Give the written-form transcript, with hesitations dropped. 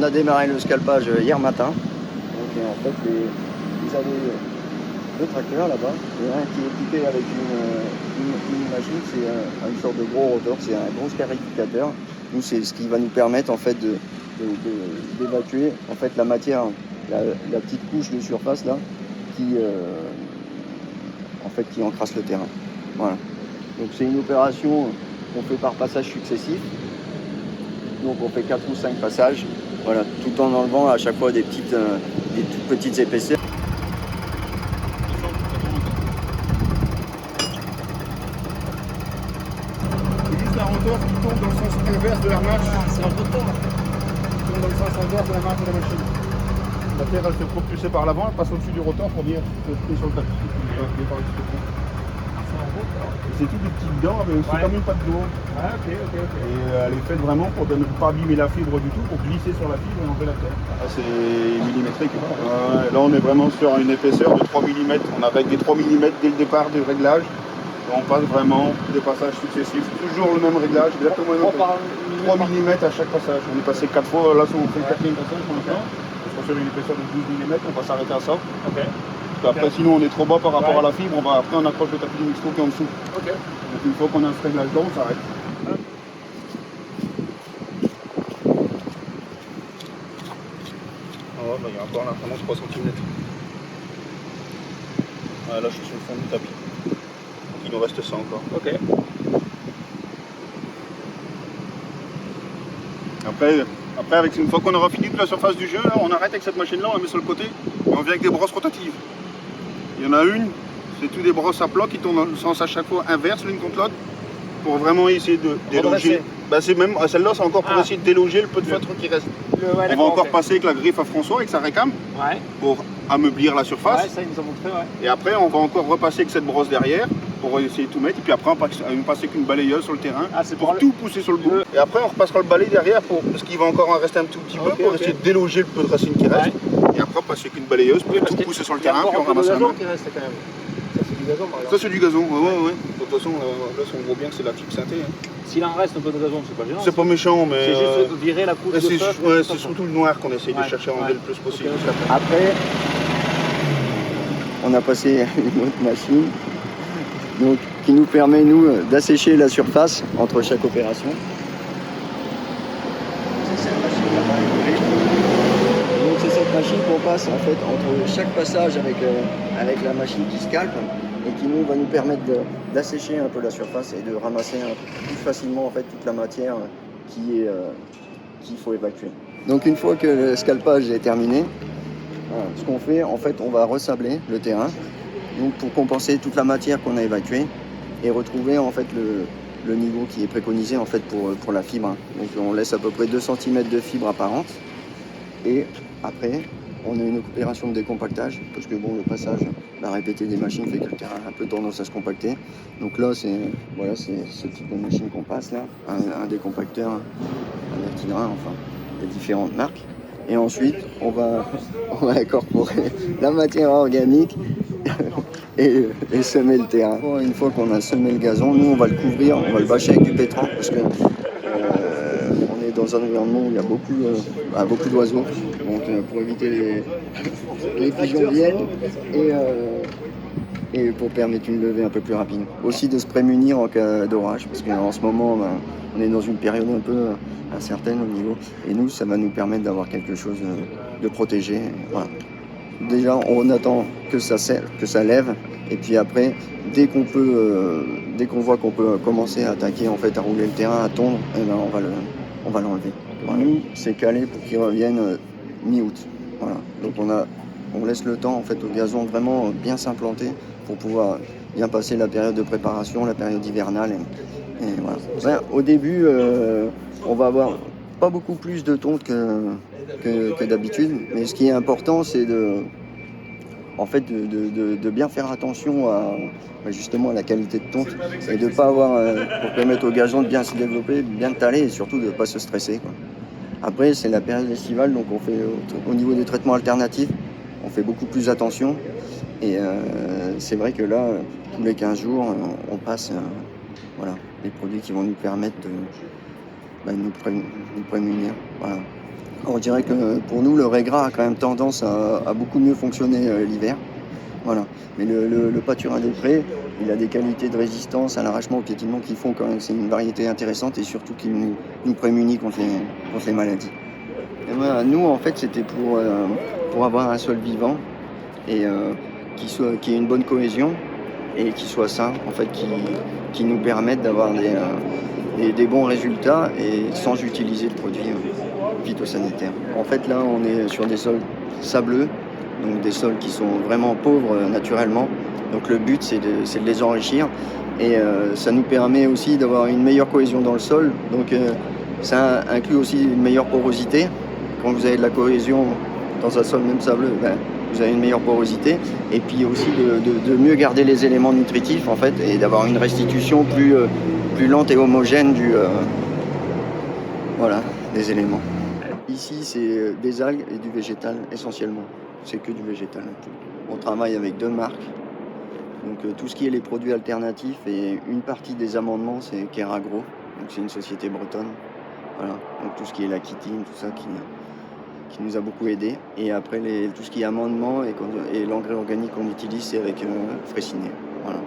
On a démarré le scalpage hier matin. Donc en fait, ils avaient deux tracteurs là-bas. Et un qui est équipé avec une machine, c'est une sorte de gros rotor, c'est un gros scarificateur. Nous, c'est ce qui va nous permettre en fait d'évacuer en fait la matière, la petite couche de surface là, qui encrasse le terrain. Voilà. Donc c'est une opération qu'on fait par passage successif. Donc on fait 4 ou 5 passages, voilà, tout en enlevant à chaque fois des toutes petites épaisseurs. C'est juste un rotor qui tourne dans le sens inverse de la marche. C'est un rotor qui tourne dans le sens inverse de la marche de la machine. La terre elle se propulsée par l'avant, elle passe au-dessus du rotor pour venir se jeter sur le tapis. C'est tout des petites dents, mais c'est comme une patte d'eau. Ah, ok. Et elle est faite vraiment pour ne pas abîmer la fibre du tout, pour glisser sur la fibre et enlever la terre. Ah, c'est millimétrique. Là on est vraiment sur une épaisseur de 3 mm. On a avec des 3 mm dès le départ du réglage. Et on passe vraiment des passages successifs. Toujours le même réglage, exactement le même. 3 mm à chaque passage. On est passé 4 fois, là on fait le 4e passage pour l'instant. On sur une épaisseur de 12 mm, on va s'arrêter à ça. Ok. Après, sinon, on est trop bas par rapport à la fibre. Après, on accroche le tapis du mixto qui est en dessous. Ok. Donc, une fois qu'on a ce réglage-là, on s'arrête. Il y a encore là, vraiment 3 cm. Là, je suis sur le fond du tapis. Donc, il nous reste ça encore. Ok. Après une fois qu'on aura fini toute la surface du jeu, là, on arrête avec cette machine-là, on la met sur le côté et on vient avec des brosses rotatives. Il y en a une, c'est tout des brosses à plat qui tournent dans le sens à chaque fois inverse l'une contre l'autre pour vraiment essayer de déloger. C'est même celle-là, c'est encore pour essayer de déloger le peu de feutre qui reste. On va encore passer avec la griffe à François, avec sa récam, pour ameublir la surface. Ouais, ça il nous a montré, Et après, on va encore repasser avec cette brosse derrière pour essayer de tout mettre. Et puis après, on va passer avec une balayeuse sur le terrain pour tout pousser sur le bout. Et après, on repassera le balai derrière parce qu'il va encore en rester un tout petit peu pour essayer de déloger le peu de racines qui reste. Et après, on passe avec une balayeuse pour tout pousser sur le terrain. Puis on ramasse la main. qui reste quand même. Ça c'est du gazon par exemple. Ça, c'est du gazon, ouais. De toute façon, là, on voit bien que c'est la fibre synthé. S'il en reste un peu de gazon, c'est pas gênant. C'est pas méchant, mais. C'est juste de virer la couche de feutre. C'est surtout le noir qu'on essaye de chercher à enlever le plus possible. Après, on a passé une autre machine donc, qui nous permet, nous, d'assécher la surface entre chaque opération. C'est cette machine qu'on passe en fait entre chaque passage avec la machine qui scalpe et qui nous va nous permettre d'assécher un peu la surface et de ramasser plus facilement en fait toute la matière qu'il faut évacuer. Donc une fois que le scalpage est terminé, ce qu'on fait, en fait, on va ressabler le terrain donc pour compenser toute la matière qu'on a évacuée et retrouver en fait le niveau qui est préconisé en fait pour la fibre. Donc on laisse à peu près 2 cm de fibre apparente et après on a une opération de décompactage parce que bon, le passage, la répéter des machines fait que le terrain a un peu tendance à se compacter. Donc là c'est ce type de machine qu'on passe là, un décompacteur, un Actidra, enfin des différentes marques. Et ensuite, on va incorporer la matière organique et semer le terrain. Une fois qu'on a semé le gazon, nous on va le couvrir, on va le bâcher avec du pétran parce que on est dans un environnement où il y a beaucoup d'oiseaux. Donc pour éviter les pigeons viennent et pour permettre une levée un peu plus rapide. Aussi de se prémunir en cas d'orage parce qu'en ce moment on est dans une période un peu incertaine au niveau et nous ça va nous permettre d'avoir quelque chose de protégé. Voilà. Déjà on attend que ça lève et puis après dès qu'on voit qu'on peut commencer à attaquer en fait à rouler le terrain, à tondre, eh ben, on va l'enlever. Voilà. Nous c'est calé pour qu'il revienne mi-août. Voilà. Donc on laisse le temps en fait au gazon vraiment bien s'implanter pour pouvoir bien passer la période de préparation, la période hivernale. Et voilà. Ouais, au début, on va avoir pas beaucoup plus de tonte que d'habitude, mais ce qui est important, c'est de bien faire attention justement à la qualité de tonte et de ne pas avoir, pour permettre au gazon de bien se développer, bien taler et surtout de ne pas se stresser, quoi. Après, c'est la période estivale, donc on fait au niveau des traitements alternatifs, on fait beaucoup plus attention. Et c'est vrai que là, tous les 15 jours, on passe les produits qui vont nous permettre de nous prémunir. Voilà. On dirait que pour nous, le Régras a quand même tendance à beaucoup mieux fonctionner l'hiver. Voilà. Mais le pâturin des prés, il a des qualités de résistance à l'arrachement, au piétinement qui font quand même que c'est une variété intéressante et surtout qui nous prémunit contre les maladies. Et voilà, nous, en fait, c'était pour avoir un sol vivant et qui ait une bonne cohésion et qui soit sain, en fait, qui nous permette d'avoir des bons résultats et sans utiliser de produits phytosanitaires. En fait, là, on est sur des sols sableux, donc des sols qui sont vraiment pauvres naturellement. Donc le but, c'est de les enrichir et ça nous permet aussi d'avoir une meilleure cohésion dans le sol. Donc ça inclut aussi une meilleure porosité. Quand vous avez de la cohésion dans un sol même sableux, vous avez une meilleure porosité et puis aussi de mieux garder les éléments nutritifs en fait et d'avoir une restitution plus lente et homogène des éléments. Ici, c'est des algues et du végétal essentiellement. C'est que du végétal. On travaille avec 2 marques. Donc tout ce qui est les produits alternatifs et une partie des amendements, c'est Keragro. Donc c'est une société bretonne. Voilà. Donc tout ce qui est la chitine, tout ça qui nous a beaucoup aidé. Et après tout ce qui est amendement et l'engrais organique qu'on utilise, c'est avec Fraissinet. Voilà.